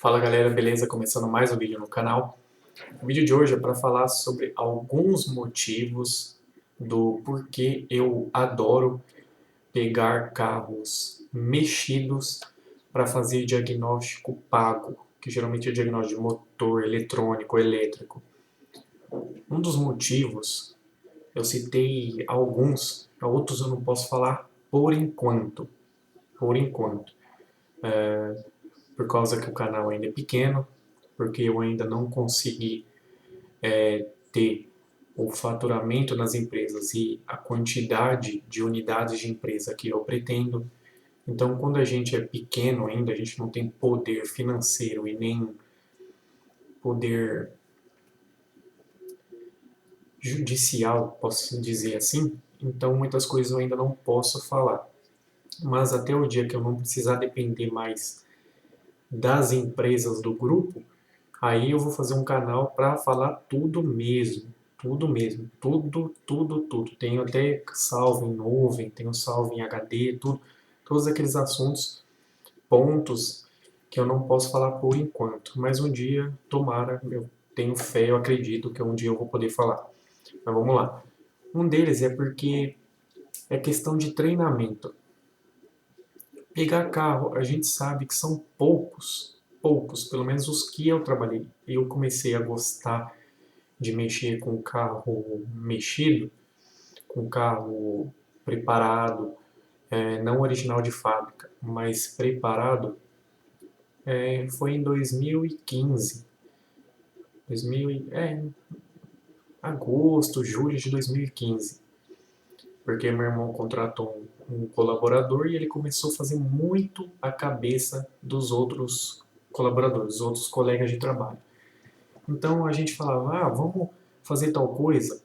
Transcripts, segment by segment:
Fala galera, beleza? Começando mais um vídeo no canal. O vídeo de hoje é para falar sobre alguns motivos do porquê eu adoro pegar carros mexidos para fazer diagnóstico pago, que geralmente é diagnóstico de motor, eletrônico, elétrico. Um dos motivos, eu citei alguns, outros eu não posso falar por enquanto. Por enquanto. Por causa que o canal ainda é pequeno, porque eu ainda não consegui ter o faturamento nas empresas e a quantidade de unidades de empresa que eu pretendo. Então, quando a gente é pequeno ainda, a gente não tem poder financeiro e nem poder judicial, posso dizer assim. Então, muitas coisas eu ainda não posso falar. Mas até o dia que eu não precisar depender mais das empresas do grupo, aí eu vou fazer um canal para falar tudo mesmo. Tudo mesmo. Tudo, tudo, tudo. Tenho até salvo em nuvem, tenho salvo em HD, tudo. Todos aqueles assuntos, pontos que eu não posso falar por enquanto. Mas um dia, tomara, eu tenho fé, eu acredito que um dia eu vou poder falar. Mas vamos lá. Um deles é porque é questão de treinamento. Pegar carro, a gente sabe que são poucos, pelo menos os que eu trabalhei. Eu comecei a gostar de mexer com o carro mexido, com o carro preparado, não original de fábrica, mas preparado, foi em 2015. 2000, agosto, julho de 2015. Porque meu irmão contratou um colaborador e ele começou a fazer muito a cabeça dos outros colaboradores, dos outros colegas de trabalho. Então a gente falava, vamos fazer tal coisa,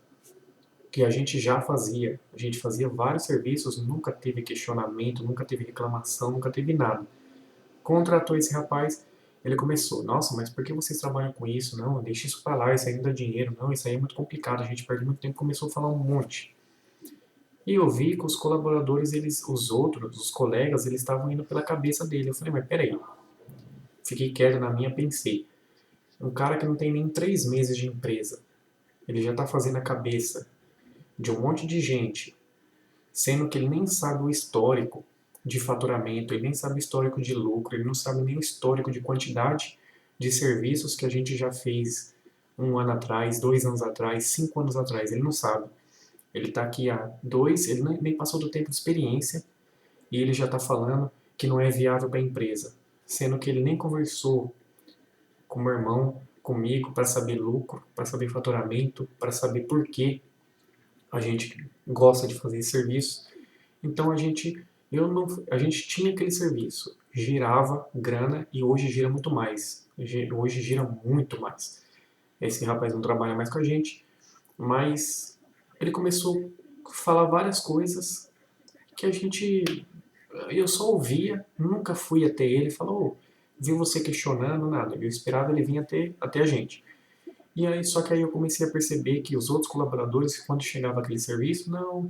que a gente já fazia. A gente fazia vários serviços, nunca teve questionamento, nunca teve reclamação, nunca teve nada. Contratou esse rapaz, ele começou, nossa, mas por que vocês trabalham com isso? Não, deixa isso pra lá, isso aí não dá dinheiro, não, isso aí é muito complicado, a gente perde muito tempo. Começou a falar um monte. E eu vi que os colaboradores, eles, os outros, os colegas, eles estavam indo pela cabeça dele. Eu falei, mas peraí. Fiquei quieto na minha, pensei. Um cara que não tem nem 3 meses de empresa, ele já está fazendo a cabeça de um monte de gente, sendo que ele nem sabe o histórico de faturamento, ele nem sabe o histórico de lucro, ele não sabe nem o histórico de quantidade de serviços que a gente já fez 1 ano atrás, 2 anos atrás, 5 anos atrás, ele não sabe. Ele está aqui há dois, ele nem passou do tempo de experiência e ele já está falando que não é viável para a empresa, sendo que ele nem conversou com o meu irmão, comigo, para saber lucro, para saber faturamento, para saber por que a gente gosta de fazer esse serviço. Então a gente tinha aquele serviço, girava grana e hoje gira muito mais. Hoje gira muito mais. Esse rapaz não trabalha mais com a gente, mas ele começou a falar várias coisas que a gente, eu só ouvia, nunca fui até ele, falou, vi você questionando, nada. Eu esperava ele vir até a gente. E aí, só que aí eu comecei a perceber que os outros colaboradores, quando chegava aquele serviço, não,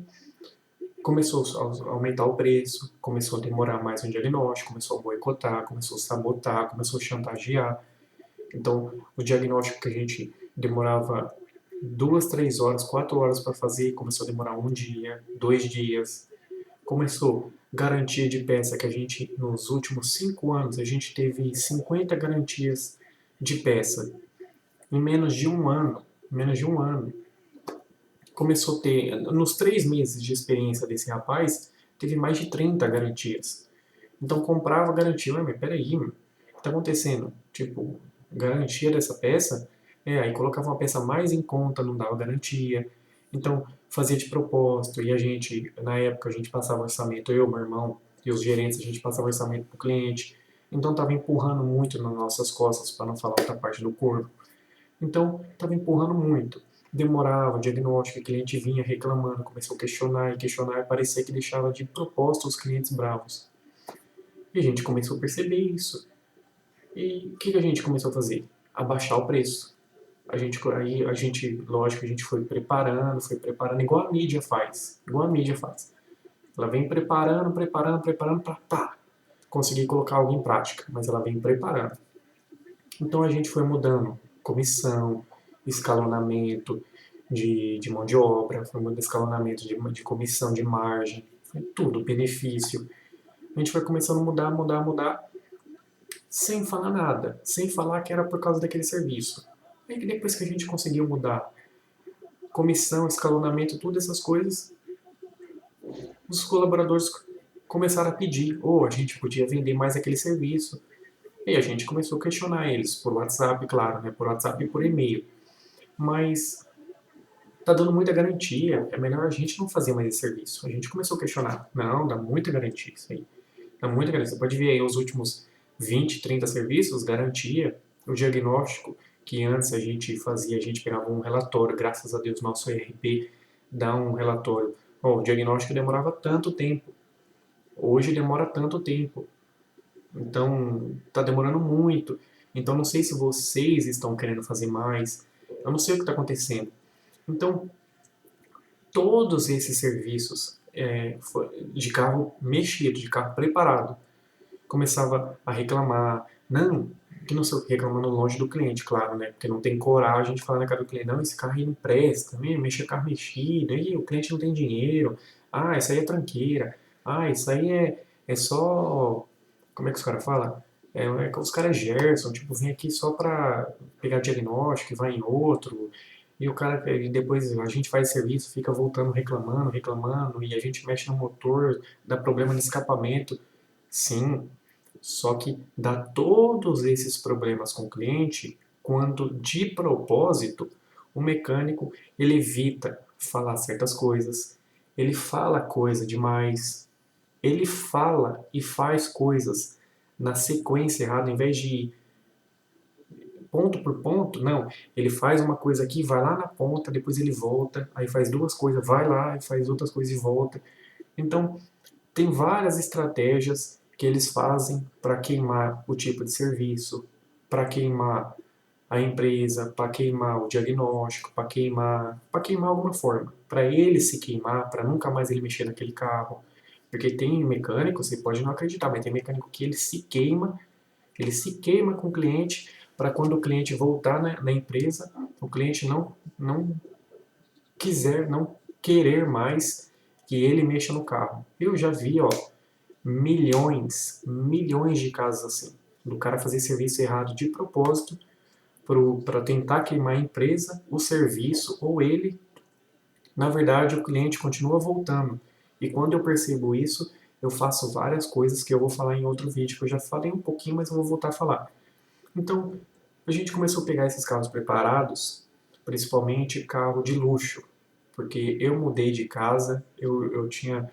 começou a aumentar o preço, começou a demorar mais um diagnóstico, começou a boicotar, começou a sabotar, começou a chantagear. Então, o diagnóstico que a gente demorava 2, 3 horas, 4 horas para fazer, começou a demorar um dia, 2 dias. Começou garantia de peça que a gente, nos últimos 5 anos, a gente teve 50 garantias de peça. Em menos de um ano, começou a ter, nos 3 meses de experiência desse rapaz, teve mais de 30 garantias. Então comprava garantia, mas peraí, o que está acontecendo? Tipo, garantia dessa peça? Aí colocava uma peça mais em conta, não dava garantia. Então fazia de propósito, e a gente, na época, a gente passava orçamento, eu, meu irmão e os gerentes, a gente passava orçamento para o cliente. Então estava empurrando muito nas nossas costas, para não falar outra parte do corpo. Então, estava empurrando muito. Demorava o diagnóstico, o cliente vinha reclamando, começou a questionar, e parecia que deixava de propósito os clientes bravos. E a gente começou a perceber isso. E o que a gente começou a fazer? Abaixar o preço. Aí a gente, lógico, a gente foi preparando, igual a mídia faz. Igual a mídia faz. Ela vem preparando para conseguir colocar algo em prática. Mas ela vem preparando. Então a gente foi mudando comissão, escalonamento de mão de obra, foi mudando escalonamento de comissão, de margem, foi tudo, benefício. A gente foi começando a mudar, mudar, mudar, sem falar nada, sem falar que era por causa daquele serviço. Aí depois que a gente conseguiu mudar comissão, escalonamento, todas essas coisas, os colaboradores começaram a pedir, ou a gente podia vender mais aquele serviço. E a gente começou a questionar eles, por WhatsApp, claro, né? Por WhatsApp e por e-mail. Mas tá dando muita garantia, é melhor a gente não fazer mais esse serviço. A gente começou a questionar. Não, dá muita garantia isso aí. Dá muita garantia. Você pode ver aí os últimos 20, 30 serviços, garantia, o diagnóstico que antes a gente fazia, a gente pegava um relatório, graças a Deus nosso ERP dá um relatório. Oh, o diagnóstico demorava tanto tempo, hoje demora tanto tempo. Então, tá demorando muito. Então, não sei se vocês estão querendo fazer mais. Eu não sei o que está acontecendo. Então, todos esses serviços de carro mexido, de carro preparado, começava a reclamar. Não, que não sei, reclamando longe do cliente, claro, né? Porque não tem coragem de falar na cara do cliente, não, esse carro aí não presta, mexe carro mexido, aí o cliente não tem dinheiro, ah, isso aí é tranqueira, ah, isso aí é só. Como é que os caras falam? É que os caras Gerson, tipo, vem aqui só pra pegar diagnóstico e vai em outro. E o cara, e depois a gente faz serviço, fica voltando reclamando, reclamando, e a gente mexe no motor, dá problema de escapamento. Sim, só que dá todos esses problemas com o cliente quando, de propósito, o mecânico ele evita falar certas coisas, ele fala coisa demais, ele fala e faz coisas na sequência errada, em vez de ir ponto por ponto, não. Ele faz uma coisa aqui, vai lá na ponta, depois ele volta, aí faz duas coisas, vai lá e faz outras coisas e volta. Então, tem várias estratégias que eles fazem para queimar o tipo de serviço, para queimar a empresa, para queimar o diagnóstico, para queimar alguma forma, para ele se queimar, para nunca mais ele mexer naquele carro. Porque tem mecânico, você pode não acreditar, mas tem mecânico que ele se queima com o cliente para quando o cliente voltar na empresa, o cliente não quiser, não querer mais que ele mexa no carro. Eu já vi, ó, milhões de casos assim, do cara fazer serviço errado de propósito para tentar queimar a empresa, o serviço ou ele. Na verdade, o cliente continua voltando. E quando eu percebo isso, eu faço várias coisas que eu vou falar em outro vídeo, que eu já falei um pouquinho, mas eu vou voltar a falar. Então, a gente começou a pegar esses carros preparados, principalmente carro de luxo, porque eu mudei de casa, eu tinha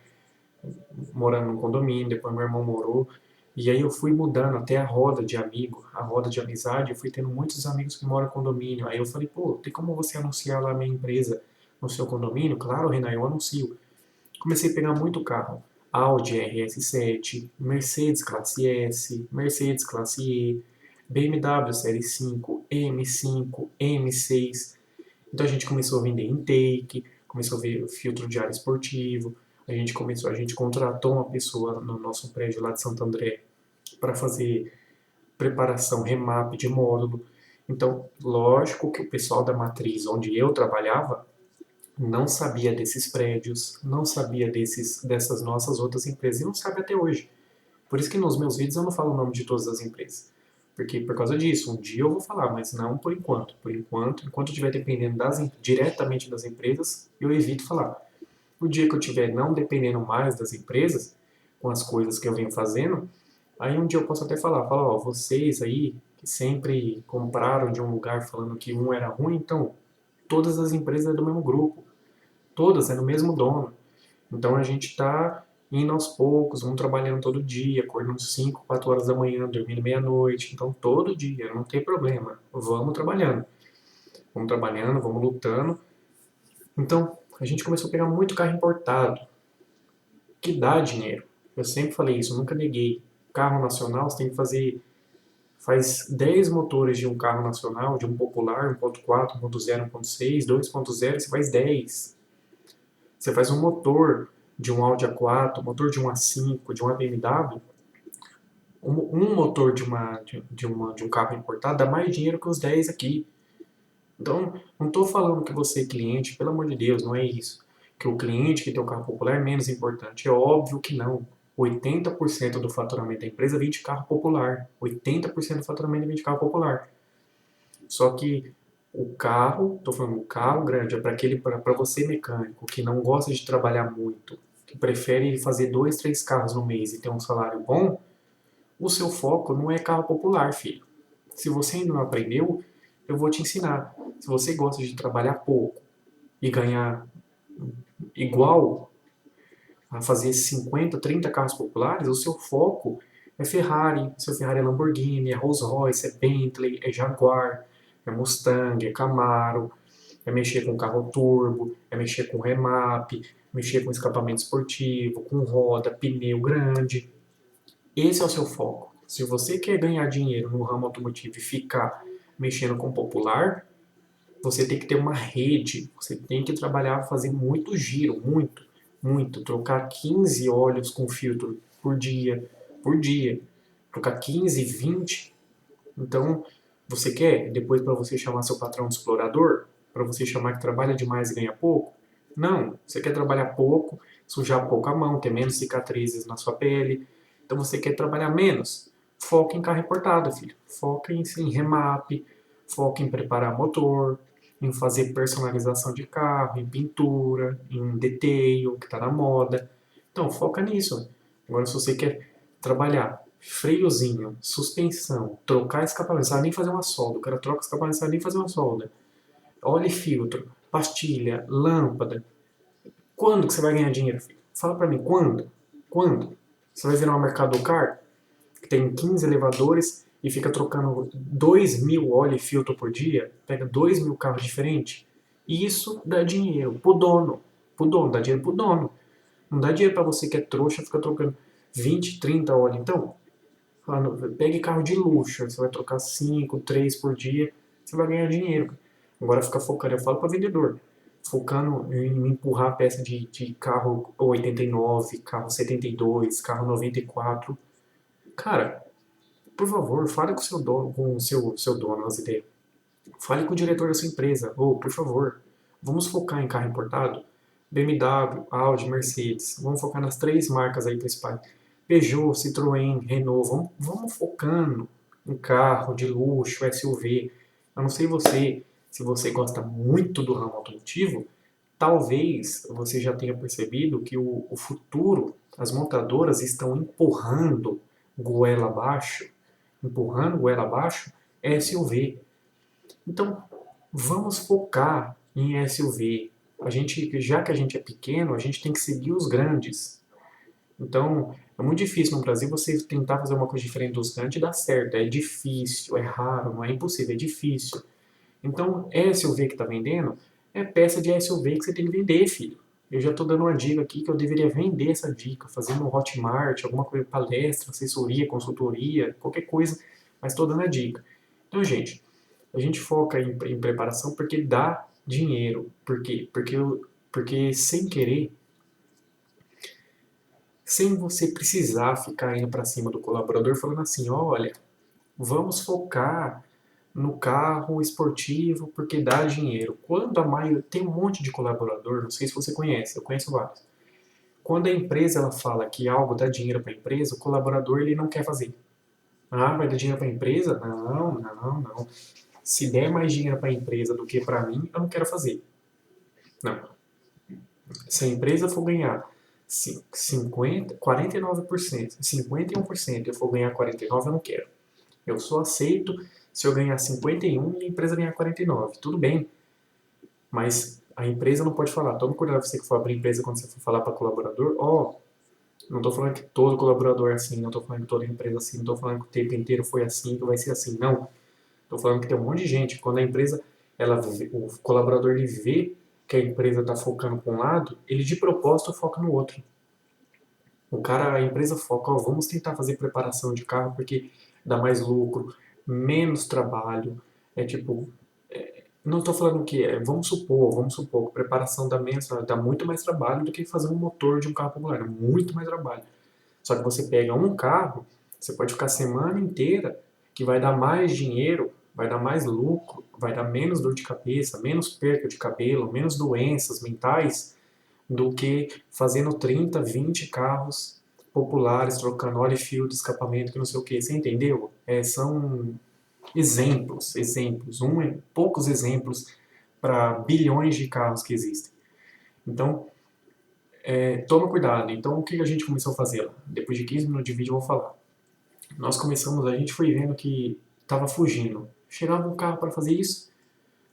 morando num condomínio, depois meu irmão morou, e aí eu fui mudando até a roda de amigo, a roda de amizade, eu fui tendo muitos amigos que moram em condomínio. Aí eu falei, pô, tem como você anunciar lá a minha empresa no seu condomínio? Claro, Renan, eu anuncio. Comecei a pegar muito carro. Audi RS7, Mercedes Classe S, Mercedes Classe E, BMW Série 5, M5, M6. Então a gente começou a vender intake, começou a ver filtro de ar esportivo, a gente contratou uma pessoa no nosso prédio lá de Santo André para fazer preparação remap de módulo. Então, lógico que o pessoal da matriz onde eu trabalhava não sabia desses prédios, não sabia dessas nossas outras empresas e não sabe até hoje. Por isso que nos meus vídeos eu não falo o nome de todas as empresas. Porque por causa disso, um dia eu vou falar, mas não por enquanto. Por enquanto, enquanto eu estiver dependendo diretamente das empresas, eu evito falar. O dia que eu estiver não dependendo mais das empresas, com as coisas que eu venho fazendo, aí um dia eu posso até falar, ó, vocês aí que sempre compraram de um lugar falando que um era ruim, então todas as empresas é do mesmo grupo, todas é do mesmo dono. Então a gente está indo aos poucos, vamos trabalhando todo dia, acordando 5, 4 horas da manhã, dormindo meia-noite. Então todo dia, não tem problema. Vamos trabalhando, vamos lutando. Então a gente começou a pegar muito carro importado, que dá dinheiro. Eu sempre falei isso, eu nunca neguei. Carro nacional você tem que fazer. Faz 10 motores de um carro nacional, de um popular, 1.4, 1.0, 1.6, 2.0, você faz 10. Você faz um motor de um Audi A4, motor de um A5, de uma BMW, Um motor de um carro importado dá mais dinheiro que os 10 aqui. Então, não estou falando que você, cliente, pelo amor de Deus, não é isso. Que o cliente que tem um carro popular é menos importante. É óbvio que não. 80% do faturamento da empresa vem de carro popular. 80% do faturamento vem de carro popular. Só que o carro, estou falando, o carro grande é para você mecânico que não gosta de trabalhar muito, que prefere fazer 2, 3 carros no mês e ter um salário bom, o seu foco não é carro popular, filho. Se você ainda não aprendeu, eu vou te ensinar. Se você gosta de trabalhar pouco e ganhar igual a fazer 50, 30 carros populares, o seu foco é Ferrari, seu Ferrari é Lamborghini, é Rolls Royce, é Bentley, é Jaguar, é Mustang, é Camaro, é mexer com carro turbo, é mexer com remap, mexer com escapamento esportivo, com roda, pneu grande. Esse é o seu foco. Se você quer ganhar dinheiro no ramo automotivo e ficar mexendo com popular, você tem que ter uma rede, você tem que trabalhar, fazer muito giro, muito, muito, trocar 15 óleos com filtro por dia, trocar 15, 20. Então, você quer, depois para você chamar seu patrão de explorador, para você chamar que trabalha demais e ganha pouco? Não, você quer trabalhar pouco, sujar pouco a mão, ter menos cicatrizes na sua pele. Então você quer trabalhar menos? Foca em carro importado, filho. Foca em remap, foca em preparar motor, em fazer personalização de carro, em pintura, em detail, que está na moda. Então foca nisso. Agora, se você quer trabalhar freiozinho, suspensão, trocar escapamento, não sabe nem fazer uma solda, o cara troca escapamento, não sabe nem fazer uma solda. Óleo e filtro, pastilha, lâmpada. Quando que você vai ganhar dinheiro, filho? Fala pra mim, quando? Quando? Você vai virar uma Mercado Car, que tem 15 elevadores e fica trocando 2.000 óleo e filtro por dia, pega 2.000 carros diferentes, e isso dá dinheiro pro dono, dá dinheiro pro dono. Não dá dinheiro pra você que é trouxa, fica trocando 20, 30 óleo. Então, pegue carro de luxo, você vai trocar 5, 3 por dia, você vai ganhar dinheiro. Agora fica focando, eu falo para vendedor, focando em me empurrar a peça de carro 89, carro 72, carro 94. Cara, por favor, fale com o seu dono, com o seu dono, as ideias. Fale com o diretor da sua empresa. Ou, por favor, vamos focar em carro importado? BMW, Audi, Mercedes. Vamos focar nas 3 marcas aí principais. Peugeot, Citroën, Renault. Vamos focando em carro de luxo, SUV. Eu não sei você, se você gosta muito do ramo automotivo, talvez você já tenha percebido que o futuro, as montadoras estão empurrando goela abaixo SUV. Então, vamos focar em SUV. Já que a gente é pequeno, a gente tem que seguir os grandes. Então, é muito difícil no Brasil você tentar fazer uma coisa diferente dos grandes e dar certo. É difícil, é raro, não é impossível, é difícil. Então, SUV que está vendendo é peça de SUV que você tem que vender, filho. Eu já estou dando uma dica aqui que eu deveria vender essa dica, fazendo um Hotmart, alguma coisa, palestra, assessoria, consultoria, qualquer coisa, mas estou dando a dica. Então, gente, a gente foca em preparação porque dá dinheiro. Por quê? Porque sem querer, sem você precisar ficar indo para cima do colaborador falando assim, olha, vamos focar no carro esportivo porque dá dinheiro. Quando a maioria tem um monte de colaborador, não sei se você conhece, eu conheço vários. Quando a empresa ela fala que algo dá dinheiro para a empresa, o colaborador ele não quer fazer. Ah, vai dar dinheiro para a empresa? Não, não, não. Se der mais dinheiro para a empresa do que para mim, eu não quero fazer. Não. Se a empresa for ganhar 50, 49%, 51%, eu for ganhar 49%, eu não quero. Eu só aceito se eu ganhar 51% e a empresa ganhar 49%. Tudo bem, mas a empresa não pode falar. Tome cuidado você que for abrir empresa quando você for falar para colaborador. Não estou falando que todo colaborador é assim, não estou falando que toda empresa é assim, não estou falando que o tempo inteiro foi assim, que vai ser assim. Não. Estou falando que tem um monte de gente. Quando a empresa, o colaborador ele vê que a empresa está focando para um lado, ele de propósito foca no outro. A empresa foca, ó, vamos tentar fazer preparação de carro porque dá mais lucro, menos trabalho. É tipo, não estou falando que vamos supor, que preparação dá muito mais trabalho do que fazer um motor de um carro popular, muito mais trabalho. Só que você pega um carro Você pode ficar a semana inteira, que vai dar mais dinheiro, vai dar mais lucro, vai dar menos dor de cabeça, menos perca de cabelo, menos doenças mentais, do que fazendo 30, 20 carros populares, trocando óleo e fio de escapamento, que não sei o que. Você entendeu? São exemplos, poucos exemplos para bilhões de carros que existem. Então, toma cuidado. Então, o que a gente começou a fazer lá? Depois de 15 minutos de vídeo, eu vou falar. A gente foi vendo que estava fugindo. Chegava um carro para fazer isso,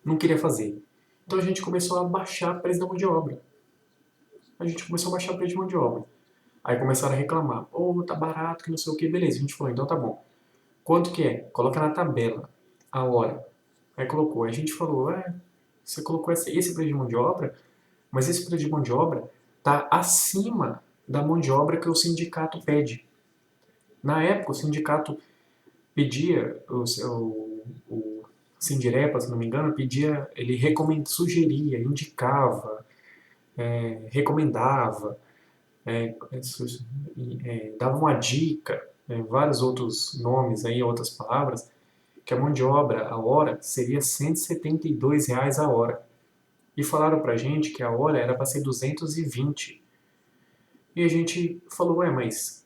não queria fazer. Então, a gente começou a baixar o preço da mão de obra. A gente começou a baixar o preço de mão de obra. Aí começaram a reclamar. Pô, tá barato, que não sei o que. Beleza, a gente falou, então tá bom. Quanto que é? Coloca na tabela a hora. Aí colocou. Aí a gente falou, você colocou esse preço de mão de obra, mas esse preço de mão de obra está acima da mão de obra que o sindicato pede. Na época, o sindicato pedia, o Sindirepa, se não me engano, pedia, ele sugeria, indicava, recomendava, é, dava uma dica, vários outros nomes aí, outras palavras, que a mão de obra, a hora, seria R$ 172 a hora. E falaram pra gente que a hora era para ser 220. E a gente falou, mas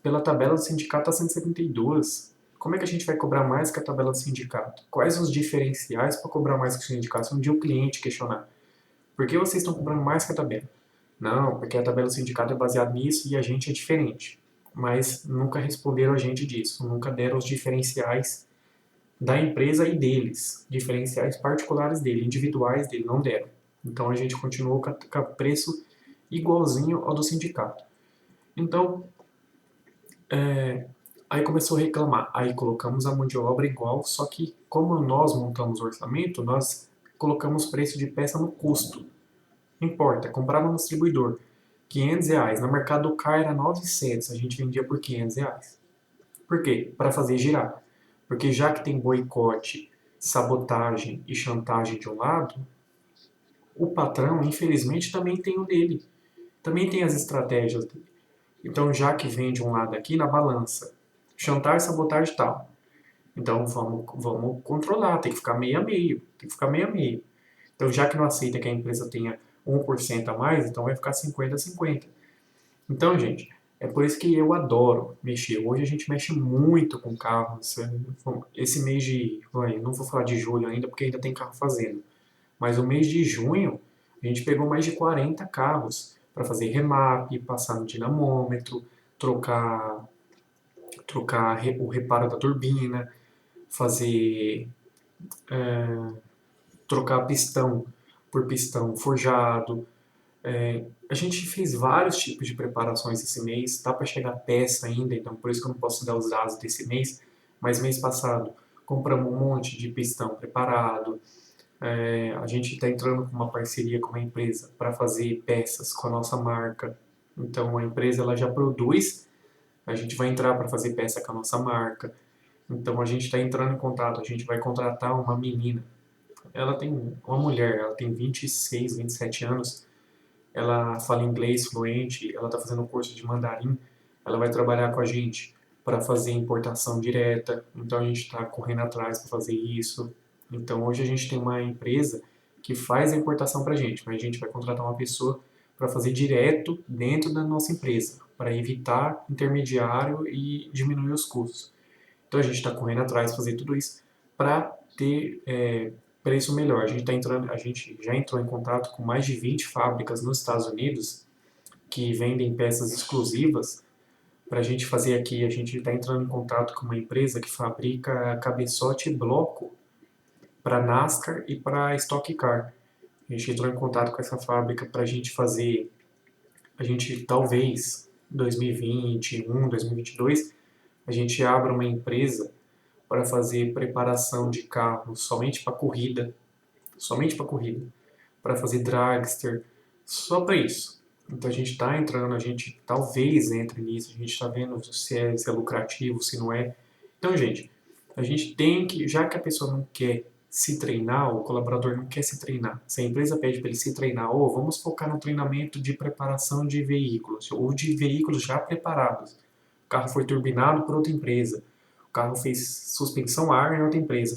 pela tabela do sindicato está 172. Como é que a gente vai cobrar mais que a tabela do sindicato? Quais os diferenciais para cobrar mais que o sindicato? Se um dia o cliente questionar, por que vocês estão cobrando mais que a tabela? Não, porque a tabela do sindicato é baseada nisso e a gente é diferente. Mas nunca responderam a gente disso, nunca deram os diferenciais da empresa e deles, diferenciais particulares dele, individuais dele, não deram. Então a gente continuou com o preço igualzinho ao do sindicato. Então, aí começou a reclamar. Aí colocamos a mão de obra igual, só que como nós montamos o orçamento, nós colocamos preço de peça no custo. Não importa, comprava no distribuidor, R$ 500. No mercado do CAR era 900, a gente vendia por R$ 500. Por quê? Para fazer girar. Porque já que tem boicote, sabotagem e chantagem de um lado, o patrão, infelizmente, também tem o dele. Também tem as estratégias dele. Então, já que vem de um lado aqui na balança, chantagem, sabotagem e tal. Então, vamos controlar, tem que ficar meio a meio. Tem que ficar meio a meio. Então, já que não aceita que a empresa tenha 1% a mais, então vai ficar 50 a 50. Então, gente, é por isso que eu adoro mexer. Hoje a gente mexe muito com carros. Esse mês de. Não vou falar de julho ainda, porque ainda tem carro fazendo. Mas o mês de junho, a gente pegou mais de 40 carros para fazer remap, passar no dinamômetro, trocar, trocar o reparo da turbina, fazer. Trocar pistão por pistão forjado. A gente fez vários tipos de preparações esse mês, tá para chegar peça ainda, então por isso que eu não posso dar os dados desse mês, mas mês passado compramos um monte de pistão preparado, a gente está entrando com uma parceria com uma empresa para fazer peças com a nossa marca, então a empresa ela já produz, a gente vai entrar para fazer peça com a nossa marca, então a gente está entrando em contato, a gente vai contratar uma menina, uma mulher, ela tem 26, 27 anos, ela fala inglês fluente, ela está fazendo um curso de mandarim, ela vai trabalhar com a gente para fazer importação direta, então a gente está correndo atrás para fazer isso. Então hoje a gente tem uma empresa que faz a importação para a gente, mas a gente vai contratar uma pessoa para fazer direto dentro da nossa empresa, para evitar intermediário e diminuir os custos. Então a gente está correndo atrás de fazer tudo isso para ter preço melhor. A gente já entrou em contato com mais de 20 fábricas nos Estados Unidos que vendem peças exclusivas para a gente fazer aqui. A gente está entrando em contato com uma empresa que fabrica cabeçote e bloco para NASCAR e para Stock Car. A gente entrou em contato com essa fábrica para a gente fazer, a gente talvez 2021, 2022, a gente abra uma empresa para fazer preparação de carro somente para corrida, para fazer dragster, só para isso. Então a gente está entrando, a gente talvez entre nisso, a gente está vendo se é lucrativo, se não é. Então, gente, a gente tem que, já que a pessoa não quer se treinar, o colaborador não quer se treinar, se a empresa pede para ele se treinar, ou vamos focar no treinamento de preparação de veículos, ou de veículos já preparados. O carro foi turbinado por outra empresa, o carro fez suspensão a ar em outra empresa,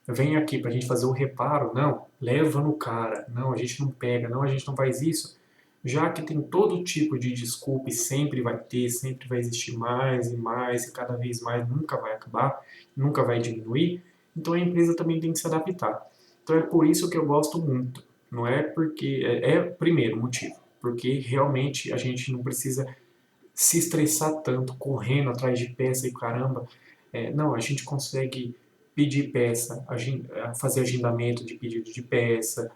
vem aqui pra gente fazer o reparo, não, leva no cara, não, a gente não pega, não, a gente não faz isso, já que tem todo tipo de desculpa e sempre vai ter, sempre vai existir mais e mais e cada vez mais nunca vai acabar, nunca vai diminuir, então a empresa também tem que se adaptar. Então é por isso que eu gosto muito, não é porque, primeiro motivo, porque realmente a gente não precisa se estressar tanto correndo atrás de peça e caramba. Não, a gente consegue pedir peça, fazer agendamento de pedido de peça.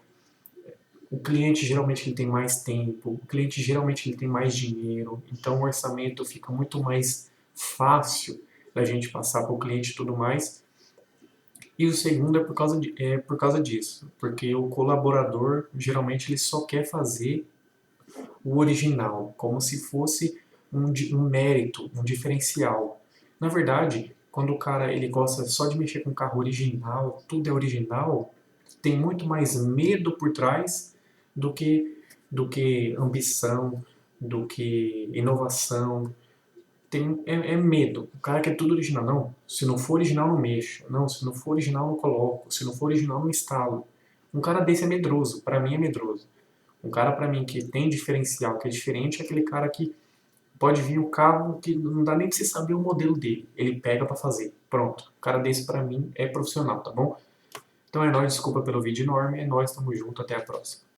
O cliente geralmente ele tem mais tempo, o cliente geralmente ele tem mais dinheiro, então o orçamento fica muito mais fácil da gente passar para o cliente e tudo mais. E o segundo é por causa disso, porque o colaborador geralmente ele só quer fazer o original, como se fosse um mérito, um diferencial. Na verdade, quando o cara ele gosta só de mexer com carro original, tudo é original, tem muito mais medo por trás do que, do que ambição, do que inovação. É medo. O cara quer tudo original. Não, se não for original, não mexo. Não, se não for original, não coloco. Se não for original, não instalo. Um cara desse é medroso. Para mim é medroso. Um cara para mim que tem diferencial, que é diferente, é aquele cara que pode vir o carro que não dá nem pra você saber o modelo dele. Ele pega para fazer. Pronto. Um cara desse para mim é profissional, tá bom? Então é nóis, desculpa pelo vídeo enorme, é nóis, tamo junto, até a próxima.